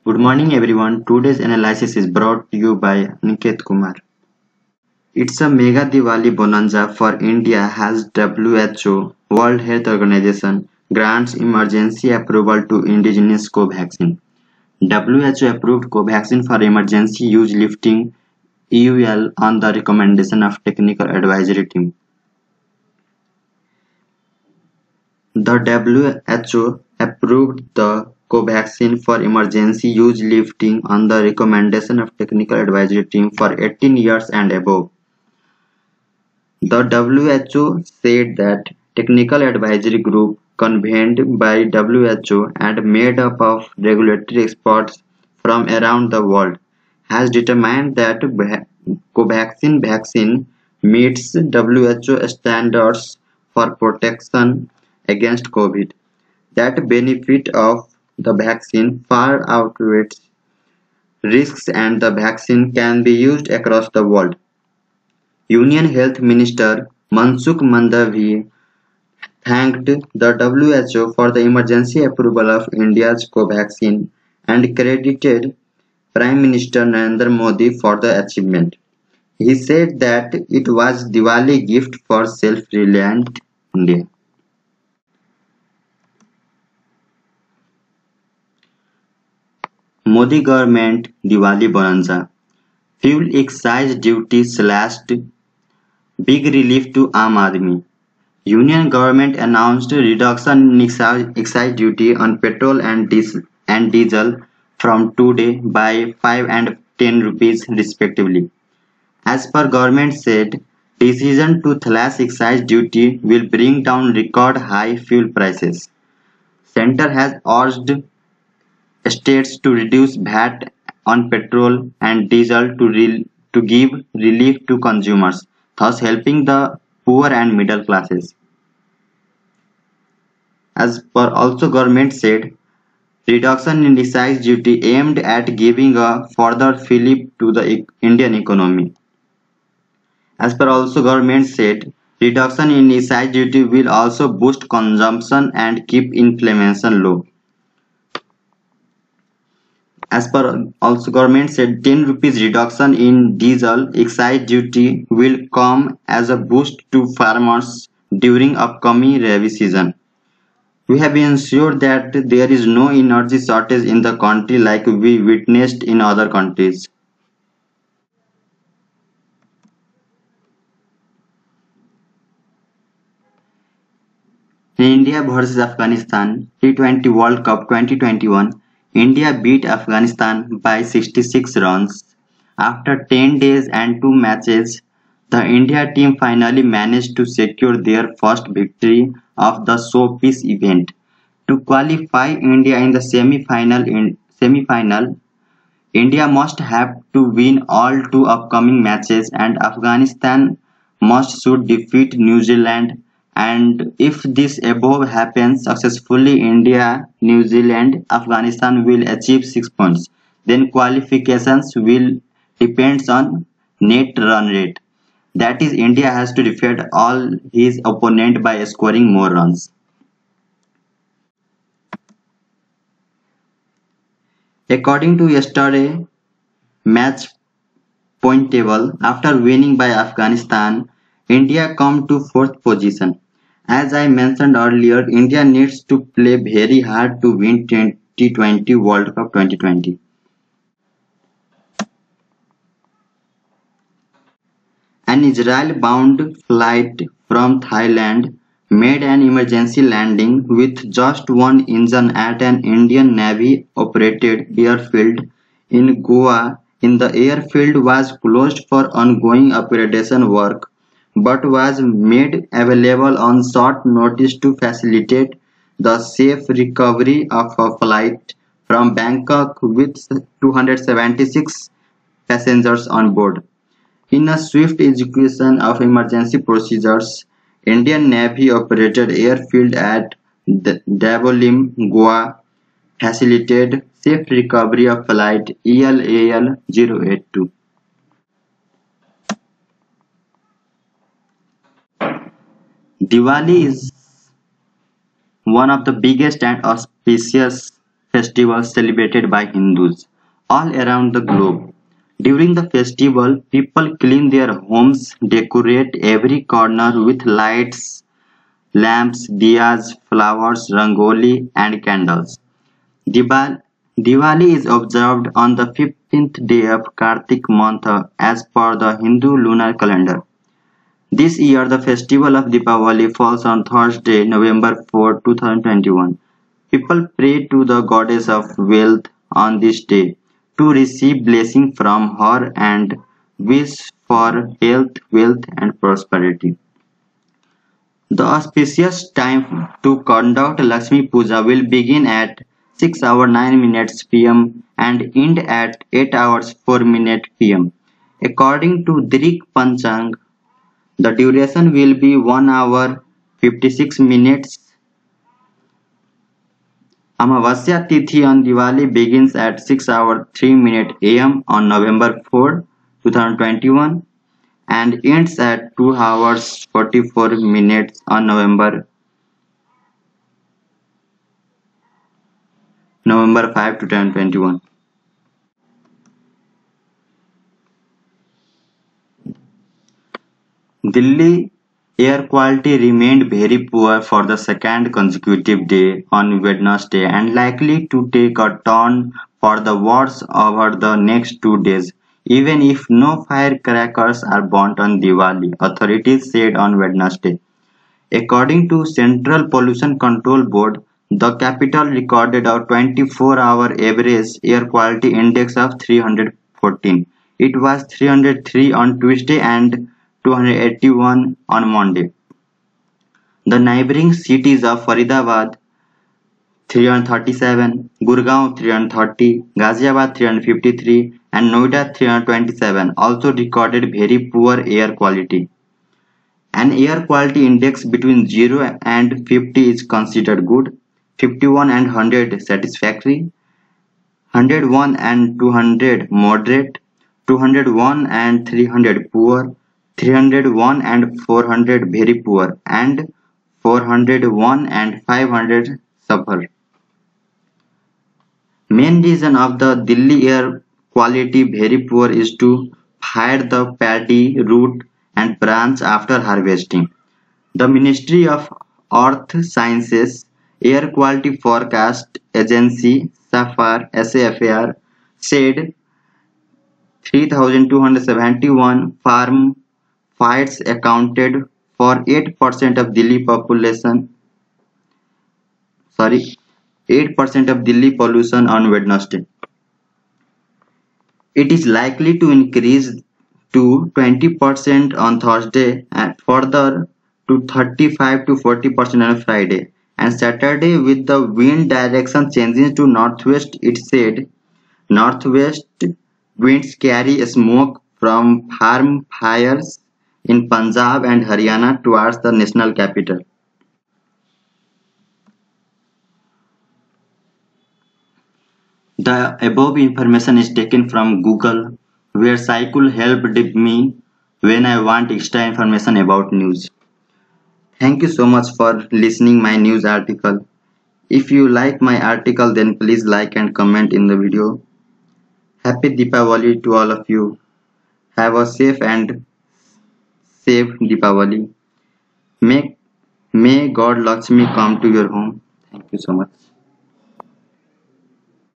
Good morning everyone. Today's analysis is brought to you by Aniket Kumar. It's a mega Diwali bonanza for India as WHO, World Health Organization, grants emergency approval to indigenous Covaxin. WHO approved Covaxin for emergency use lifting EUL on the recommendation of Technical Advisory Team. The WHO approved the Covaxin for emergency use lifting on the recommendation of Technical Advisory Team for 18 years and above. The WHO said that Technical Advisory Group convened by WHO and made up of regulatory experts from around the world has determined that Covaxin vaccine meets WHO standards for protection against COVID. That benefit of the vaccine far outweighs risks and the vaccine can be used across the world. Union Health Minister Mansukh Mandavi thanked the WHO for the emergency approval of India's Covaxin and credited Prime Minister Narendra Modi for the achievement. He said that it was Diwali gift for self-reliant India. Modi government Diwali bonanza. Fuel excise duty slashed. Big relief to Aam Aadmi. Union government announced reduction in excise duty on petrol and diesel from today by 5 and 10 rupees respectively. As per government said, decision to slash excise duty will bring down record high fuel prices. Centre has urged states to reduce VAT on petrol and diesel to give relief to consumers, thus helping the poor and middle classes. As per also government said, reduction in excise duty aimed at giving a further fillip to the Indian economy. As per also government said, reduction in excise duty will also boost consumption and keep inflation low. As per also government said, 10 rupees reduction in diesel excise duty will come as a boost to farmers during upcoming rabi season. We have ensured that there is no energy shortage in the country like we witnessed in other countries. In India versus Afghanistan T20 World Cup 2021, India beat Afghanistan by 66 runs. After 10 days and 2 matches, the India team finally managed to secure their first victory of the showpiece event. To qualify India in the semi-final, India must have to win all 2 upcoming matches and Afghanistan must should defeat New Zealand, and if this above happens successfully, India, New Zealand, Afghanistan will achieve 6 points. Then qualifications will depends on net run rate. That is, India has to defeat all his opponent by scoring more runs. According to yesterday match point table, after winning by Afghanistan, India come to 4th position. As I mentioned earlier, India needs to play very hard to win T20 World Cup 2020. An Israel-bound flight from Thailand made an emergency landing with just one engine at an Indian Navy-operated airfield in Goa. The airfield was closed for ongoing upgradation work but was made available on short notice to facilitate the safe recovery of a flight from Bangkok with 276 passengers on board. In a swift execution of emergency procedures, Indian Navy-operated airfield at Dabolim, Goa facilitated safe recovery of flight ELAL-082. Diwali is one of the biggest and auspicious festival celebrated by Hindus all around the globe. During the festival, people clean their homes, decorate every corner with lights, lamps, diyas, flowers, rangoli, and candles. Diwali, Diwali is observed on the 15th day of Kartik month as per the Hindu lunar calendar. This year, the festival of Deepavali falls on Thursday, November 4, 2021. People pray to the goddess of wealth on this day to receive blessing from her and wish for health, wealth, and prosperity. The auspicious time to conduct Lakshmi Puja will begin at 6 hours 9 minutes pm and end at 8 hours 4 minutes pm. According to Drik Panchang, the duration will be 1 hour 56 minutes. Amavasya Tithi on Diwali begins at 6 hours 3 minutes am on November 4, 2021 and ends at 2 hours 44 minutes on November 5, 2021. Delhi air quality remained very poor for the second consecutive day on Wednesday and likely to take a turn for the worse over the next 2 days, even if no firecrackers are burnt on Diwali, authorities said on Wednesday. According to Central Pollution Control Board, the capital recorded a 24-hour average air quality index of 314. It was 303 on Tuesday and 281 on Monday. The neighboring cities of Faridabad 337, Gurgaon 330, Ghaziabad 353 and Noida 327 also recorded very poor air quality. An air quality index between 0 and 50 is considered good, 51 and 100 satisfactory, 101 and 200 moderate, 201 and 300 poor, 301 and 400 very poor, and 401 and 500 suffer. Main reason of the Delhi air quality very poor is to fire the paddy, root and branch after harvesting. The Ministry of Earth Sciences Air Quality Forecast Agency SAFAR said 3,271 farm fires accounted for 8% of Delhi population. 8% of Delhi pollution on Wednesday. It is likely to increase to 20% on Thursday and further to 35 to 40% on Friday and Saturday, with the wind direction changing to northwest. It said northwest winds carry smoke from farm fires in Punjab and Haryana towards the national capital. The above information is taken from Google, where Saikul helped me when I want extra information about news. Thank you so much for listening my news article. If you like my article, then please like and comment in the video. Happy Deepavali to all of you. Have a safe and safe Deepavali. May God Lakshmi come to your home. Thank you so much.